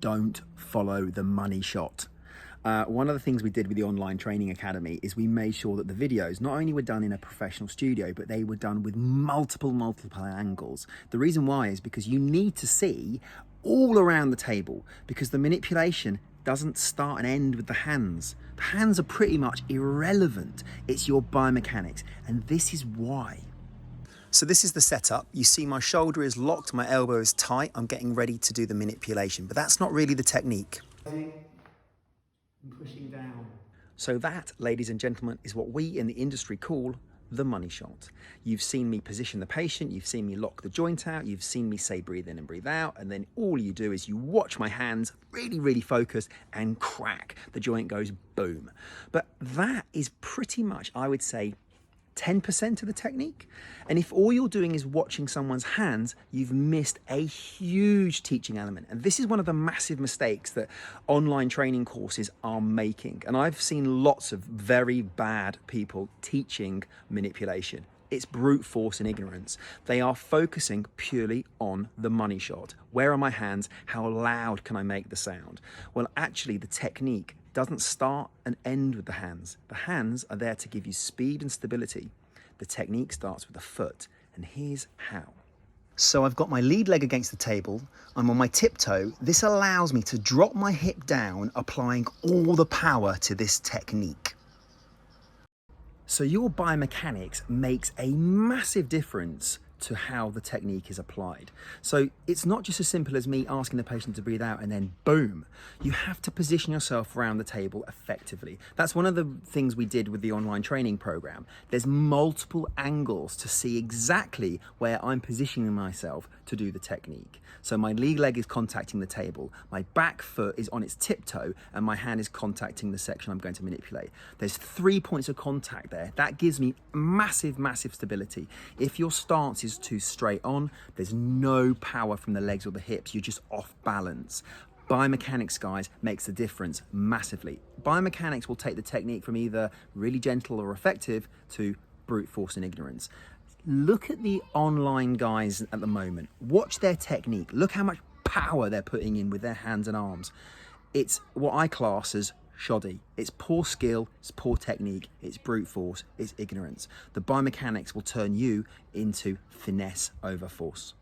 don't follow the money shot. One of the things we did with the Online Training Academy is we made sure that the videos not only were done in a professional studio, but they were done with multiple angles. The reason why is because you need to see all around the table, because the manipulation doesn't start and end with the hands. The hands are pretty much irrelevant. It's your biomechanics, and this is why. So this is the setup. You see my shoulder is locked, my elbow is tight. I'm getting ready to do the manipulation, but that's not really the technique. Pushing down. So that, ladies and gentlemen, is what we in the industry call the money shot. You've seen me position the patient, you've seen me lock the joint out, you've seen me say breathe in and breathe out, and then all you do is you watch my hands really focus and crack. The joint goes boom. But that is pretty much, I would say, 10% of the technique. And if all you're doing is watching someone's hands, you've missed a huge teaching element. And this is one of the massive mistakes that online training courses are making. And I've seen lots of very bad people teaching manipulation. It's brute force and ignorance. They are focusing purely on the money shot. Where are my hands? How loud can I make the sound? Well, actually, the technique doesn't start and end with the hands. The hands are there to give you speed and stability. The technique starts with the foot, and here's how. So I've got my lead leg against the table. I'm on my tiptoe. This allows me to drop my hip down, applying all the power to this technique. So your biomechanics makes a massive difference to how the technique is applied. So it's not just as simple as me asking the patient to breathe out and then boom. You have to position yourself around the table effectively. That's one of the things we did with the online training program. There's multiple angles to see exactly where I'm positioning myself to do the technique. So my lead leg is contacting the table, my back foot is on its tiptoe, and my hand is contacting the section I'm going to manipulate. There's 3 points of contact there. That gives me massive stability. If your stance is too straight on, there's no power from the legs or the hips, you're just off balance. Biomechanics, guys, makes the difference massively. Biomechanics will take the technique from either really gentle or effective to brute force and ignorance. Look at the online guys at the moment. Watch their technique. Look how much power they're putting in with their hands and arms. It's what I class as shoddy. It's poor skill, it's poor technique, it's brute force, it's ignorance. The biomechanics will turn you into finesse over force.